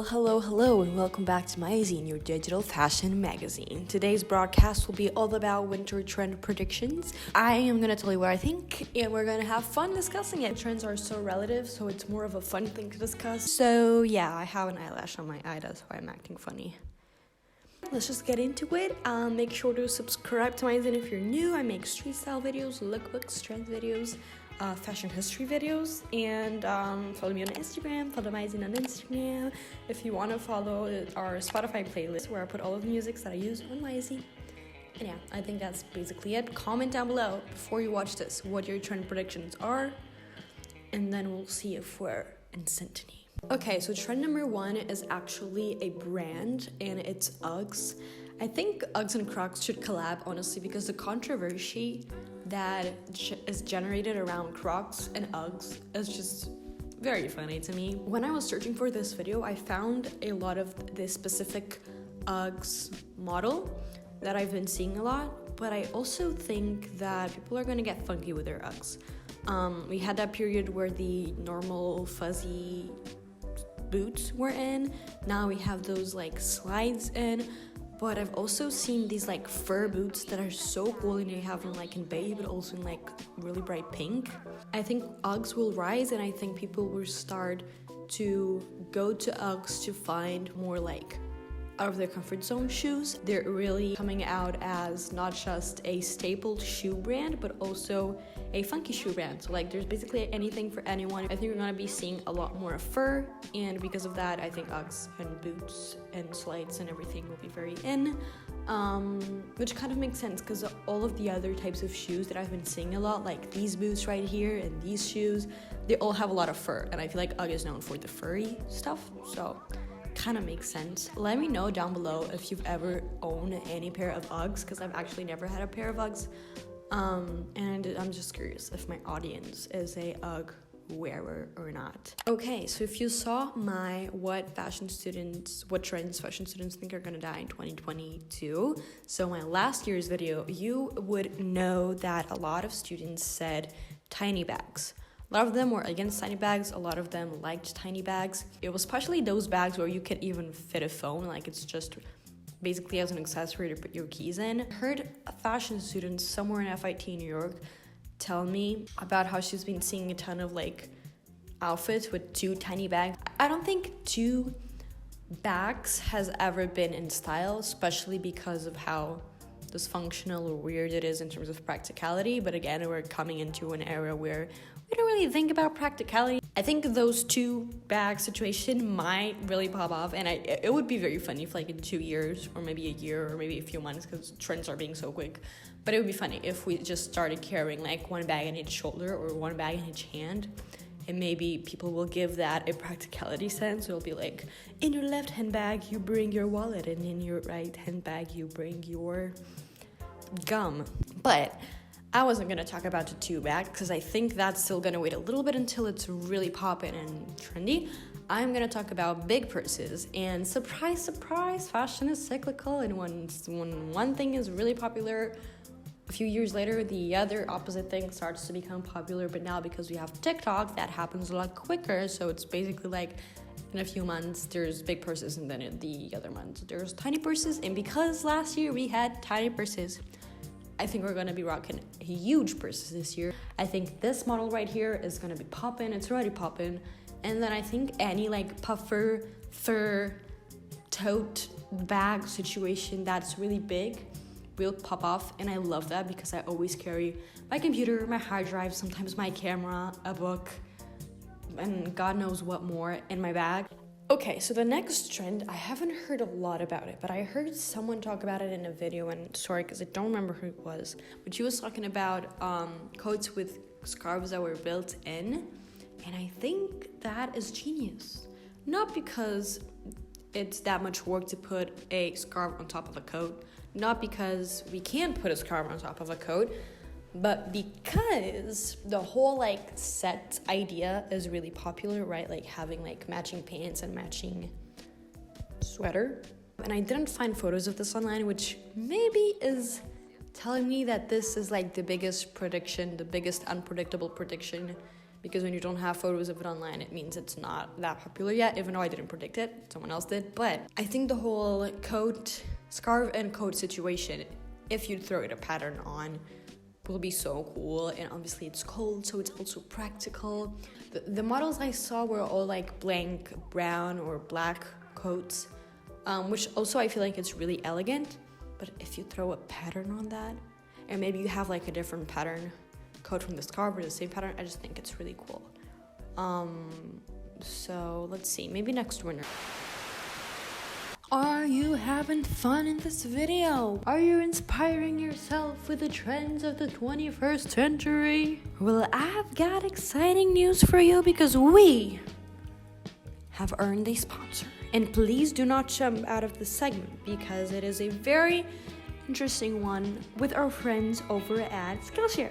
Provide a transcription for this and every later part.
Hello, and welcome back to my zine, your digital fashion magazine. Today's broadcast will be all about winter trend predictions. I am gonna tell you what I think, and we're gonna have fun discussing it. Trends are so relative, so it's more of a fun thing to discuss. So yeah, I have an eyelash on my eye, that's why I'm acting funny. Let's just get into it. Make sure to subscribe to my zine if you're new. I make street style videos, lookbooks, trend videos, fashion history videos, and follow me on Instagram, follow my zine on Instagram. If you want to follow our Spotify playlist where I put all of the music that I use on my zine. And yeah, I think that's basically it. Comment down below before you watch this what your trend predictions are, and then we'll see if we're in synchrony. Okay, so trend number one is actually a brand, and it's Uggs. I think Uggs and Crocs should collab, honestly, because the controversy that is generated around Crocs and Uggs is just very funny to me. When I was searching for this video, I found a lot of this specific Uggs model that I've been seeing a lot, but I also think that people are gonna get funky with their Uggs. We had that period where the normal fuzzy boots were in. Now we have those like slides in, but I've also seen these like fur boots that are so cool, and they have them like in beige but also in like really bright pink. I think Uggs will rise, and I think people will start to go to Uggs to find more like out of their comfort zone shoes. They're really coming out as not just a staple shoe brand, but also a funky shoe brand. So like there's basically anything for anyone. I think we're gonna be seeing a lot more fur, and because of that, I think Uggs and boots and slides and everything will be very in, which kind of makes sense because all of the other types of shoes that I've been seeing a lot, like these boots right here and these shoes, they all have a lot of fur, and I feel like Ugg is known for the furry stuff, so kind of makes sense. Let me know down below if you've ever owned any pair of Uggs, because I've actually never had a pair of Uggs, and I'm just curious if my audience is a Ugg wearer or not. Okay, so if you saw my what trends fashion students think are gonna die in 2022, so my last year's video, you would know that a lot of students said tiny bags. A lot of them were against tiny bags, a lot of them liked tiny bags. It was especially those bags where you could even fit a phone, like it's just basically as an accessory to put your keys in. I heard a fashion student somewhere in FIT New York tell me about how she's been seeing a ton of like outfits with two tiny bags. I don't think two bags has ever been in style, especially because of how dysfunctional or weird it is in terms of practicality. But again, we're coming into an era where we don't really think about practicality. I think those two bag situation might really pop off, and it would be very funny if like in 2 years or maybe a year or maybe a few months, because trends are being so quick, but it would be funny if we just started carrying like one bag in each shoulder or one bag in each hand, and maybe people will give that a practicality sense. It'll be like, in your left hand bag you bring your wallet, and in your right hand bag you bring your gum. But I wasn't going to talk about the two bag because I think that's still going to wait a little bit until it's really poppin' and trendy. I'm going to talk about big purses, and surprise, fashion is cyclical, and when one thing is really popular, a few years later, the other opposite thing starts to become popular. But now because we have TikTok, that happens a lot quicker, so it's basically like in a few months there's big purses, and then in the other months there's tiny purses. And because last year we had tiny purses, I think we're gonna be rocking huge purses this year. I think this model right here is gonna be poppin'. It's already poppin'. And then I think any like puffer, fur, tote bag situation that's really big will pop off. And I love that because I always carry my computer, my hard drive, sometimes my camera, a book, and God knows what more in my bag. Okay, so the next trend, I haven't heard a lot about it, but I heard someone talk about it in a video, and sorry, because I don't remember who it was, but she was talking about coats with scarves that were built in, and I think that is genius. Not because it's that much work to put a scarf on top of a coat, not because we can't put a scarf on top of a coat, but because the whole like set idea is really popular, right? Like having like matching pants and matching sweater. And I didn't find photos of this online, which maybe is telling me that this is like the biggest prediction, the biggest unpredictable prediction because when you don't have photos of it online, it means it's not that popular yet, even though I didn't predict it, someone else did. But I think the whole coat, scarf and coat situation, if you throw it a pattern on, will be so cool. And obviously it's cold, so it's also practical. The models I saw were all like blank brown or black coats, which also I feel like it's really elegant. But if you throw a pattern on that, and maybe you have like a different pattern coat from the scarf or the same pattern, I just think it's really cool. So let's see, maybe next winter. Are you having fun in this video? Are you inspiring yourself with the trends of the 21st century? Well, I've got exciting news for you because we have earned a sponsor. And please do not jump out of the segment because it is a very interesting one with our friends over at Skillshare.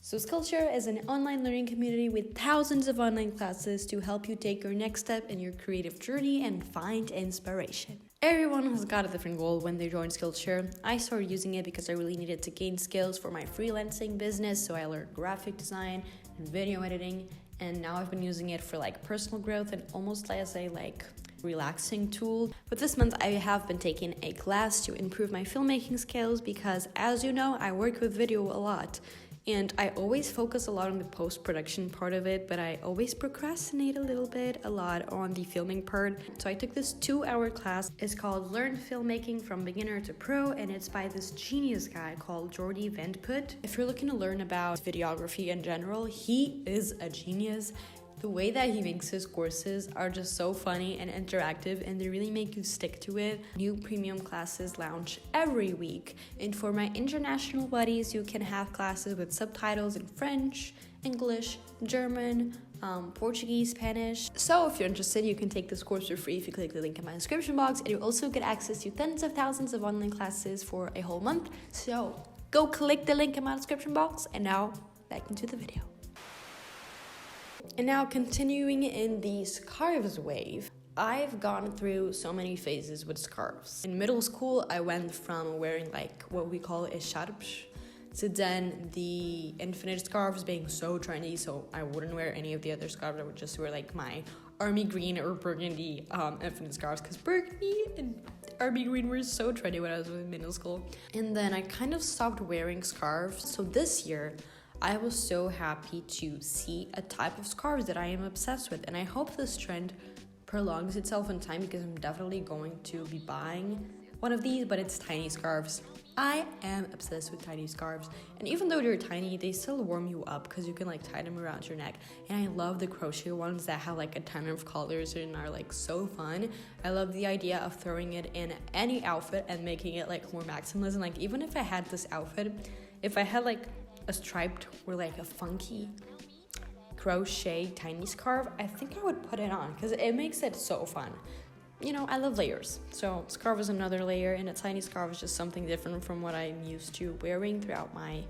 So Skillshare is an online learning community with thousands of online classes to help you take your next step in your creative journey and find inspiration. Everyone has got a different goal when they join Skillshare. I started using it because I really needed to gain skills for my freelancing business, so I learned graphic design and video editing, and now I've been using it for like personal growth and almost as a like relaxing tool. But this month I have been taking a class to improve my filmmaking skills because, as you know, I work with video a lot. And I always focus a lot on the post-production part of it, but I always procrastinate a lot on the filming part. So I took this 2-hour class. It's called Learn Filmmaking from Beginner to Pro, and it's by this genius guy called Jordi Vendput. If you're looking to learn about videography in general, he is a genius. The way that he makes his courses are just so funny and interactive, and they really make you stick to it. New premium classes launch every week, and for my international buddies, you can have classes with subtitles in French, English, German, Portuguese, Spanish. So if you're interested, you can take this course for free if you click the link in my description box, and you also get access to tens of thousands of online classes for a whole month. So go click the link in my description box, and now back into the video. And now continuing in the scarves wave, I've gone through so many phases with scarves. In middle school, I went from wearing like what we call echarpes to then the infinite scarves being so trendy, so I wouldn't wear any of the other scarves. I would just wear like my army green or burgundy infinite scarves, because burgundy and army green were so trendy when I was in middle school. And then I kind of stopped wearing scarves. So this year, I was so happy to see a type of scarves that I am obsessed with, and I hope this trend prolongs itself in time because I'm definitely going to be buying one of these, but it's tiny scarves. I am obsessed with tiny scarves, and even though they're tiny, they still warm you up because you can like tie them around your neck. And I love the crochet ones that have like a ton of colors and are like so fun. I love the idea of throwing it in any outfit and making it like more maximalism. Like even if I had this outfit, if I had like a striped or like a funky crochet tiny scarf, I think I would put it on because it makes it so fun. You know, I love layers, so scarf is another layer, and a tiny scarf is just something different from what I'm used to wearing throughout my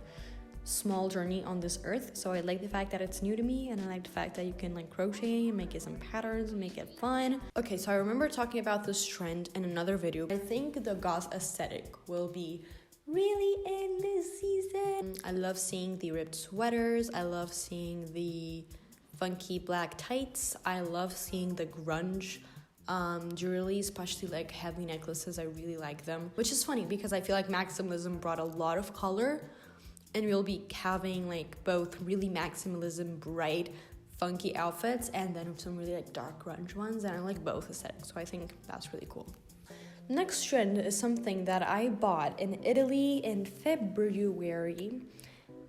small journey on this earth. So I like the fact that it's new to me, and I like the fact that you can like crochet and make it some patterns and make it fun. Okay, so I remember talking about this trend in another video. I think the goth aesthetic will be really in this season. I love seeing the ripped sweaters. I love seeing the funky black tights. I love seeing the grunge jewelry, especially like heavy necklaces. I really like them, which is funny because I feel like maximalism brought a lot of color, and we'll be having like both really maximalism, bright, funky outfits, and then some really like dark grunge ones, and I like both aesthetics, so I think that's really cool. Next trend is something that I bought in Italy in February,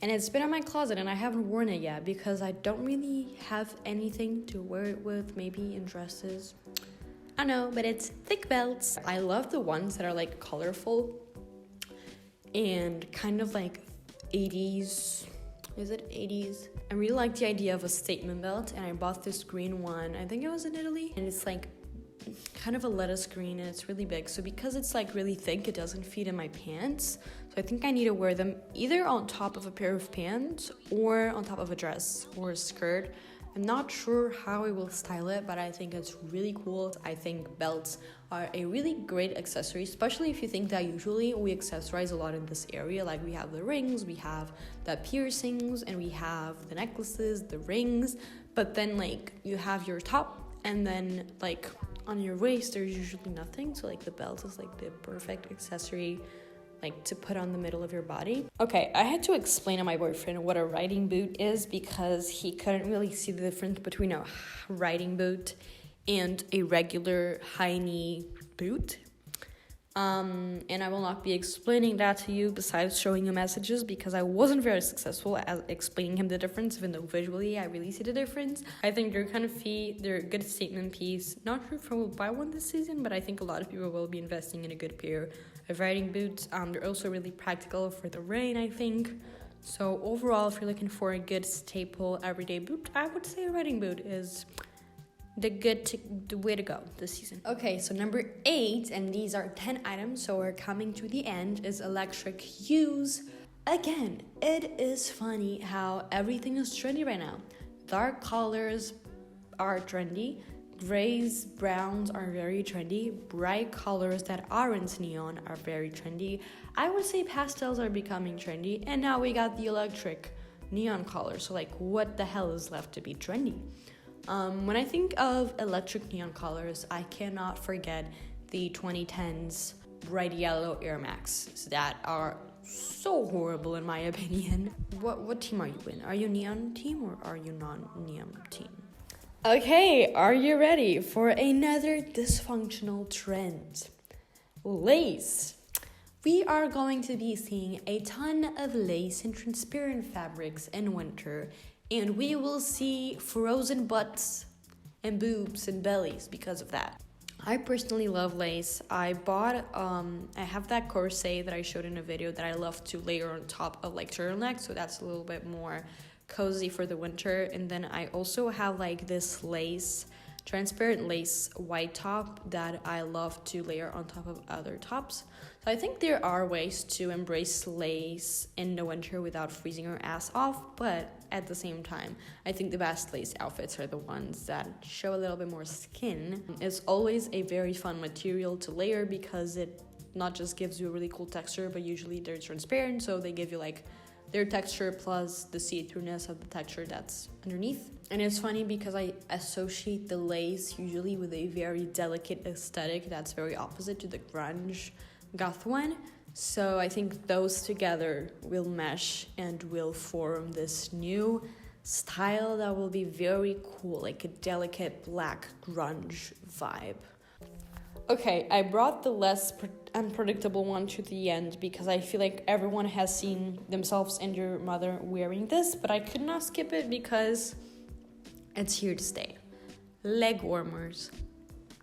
and it's been in my closet and I haven't worn it yet because I don't really have anything to wear it with, maybe in dresses. I know, but it's thick belts. I love the ones that are like colorful and kind of like 80s. Is it 80s? I really like the idea of a statement belt, and I bought this green one. I think it was in Italy, and it's like kind of a lettuce green, and it's really big. So because it's like really thick, it doesn't fit in my pants. So I think I need to wear them either on top of a pair of pants or on top of a dress or a skirt. I'm not sure how I will style it, but I think it's really cool. I think belts are a really great accessory, especially if you think that usually we accessorize a lot in this area. Like we have the rings, we have the piercings, and we have the necklaces, the rings, but then like you have your top, and then like on your waist there's usually nothing, so like the belt is like the perfect accessory like to put on the middle of your body. Okay, I had to explain to my boyfriend what a riding boot is because he couldn't really see the difference between a riding boot and a regular high knee boot. And I will not be explaining that to you besides showing you messages because I wasn't very successful at explaining him the difference, even though visually I really see the difference. I think they're kind of they're a good statement piece. Not sure if I will buy one this season, but I think a lot of people will be investing in a good pair of riding boots. They're also really practical for the rain, I think. So overall, if you're looking for a good staple everyday boot, I would say a riding boot is the way to go this season. Okay, so number 8, and these are 10 items, so we're coming to the end, is electric hues. Again, it is funny how everything is trendy right now. Dark colors are trendy, grays, browns are very trendy, bright colors that aren't neon are very trendy. I would say pastels are becoming trendy, and now we got the electric neon colors, so like what the hell is left to be trendy? When I think of electric neon colors, I cannot forget the 2010s bright yellow Air Max that are so horrible in my opinion. What team are you in? Are you neon team or are you non-neon team? Okay, are you ready for another dysfunctional trend? Lace. We are going to be seeing a ton of lace and transparent fabrics in winter, and we will see frozen butts and boobs and bellies because of that. I personally love lace. I have that corset that I showed in a video that I love to layer on top of like turtleneck, so that's a little bit more cozy for the winter. And then I also have like this lace, transparent lace white top that I love to layer on top of other tops. So I think there are ways to embrace lace in the winter without freezing your ass off, but at the same time, I think the best lace outfits are the ones that show a little bit more skin. It's always a very fun material to layer because it not just gives you a really cool texture, but usually they're transparent, so they give you like their texture plus the see-throughness of the texture that's underneath. And it's funny because I associate the lace usually with a very delicate aesthetic that's very opposite to the grunge goth one. So I think those together will mesh and will form this new style that will be very cool, like a delicate black grunge vibe. Okay, I brought the less unpredictable one to the end because I feel like everyone has seen themselves and your mother wearing this, but I could not skip it because it's here to stay. Leg warmers,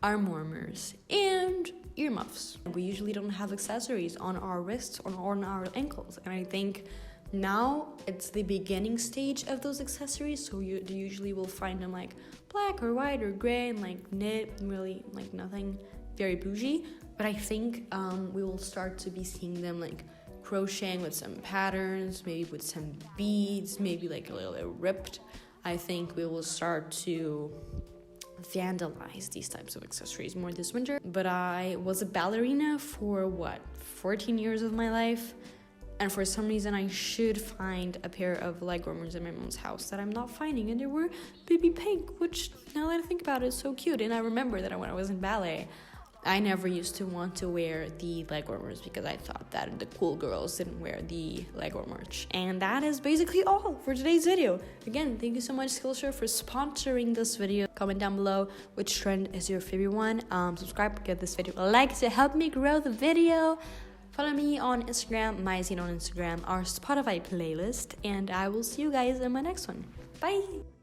arm warmers, and earmuffs. We usually don't have accessories on our wrists or on our ankles, and I think now it's the beginning stage of those accessories, so you usually will find them like black or white or gray and like knit, really like nothing very bougie. But I think we will start to be seeing them like crocheting with some patterns, maybe with some beads, maybe like a little bit ripped. I think we will start to vandalize these types of accessories more this winter. But I was a ballerina for 14 years of my life, and for some reason I should find a pair of leg warmers in my mom's house that I'm not finding, and they were baby pink, which now that I think about it is so cute. And I remember that when I was in ballet, I never used to want to wear the leg warmers because I thought that the cool girls didn't wear the leg warmers. And that is basically all for today's video. Again, thank you so much, Skillshare, for sponsoring this video. Comment down below which trend is your favorite one. Subscribe, give this video a like to help me grow the video. Follow me on Instagram, myzine on Instagram, our Spotify playlist, and I will see you guys in my next one. Bye!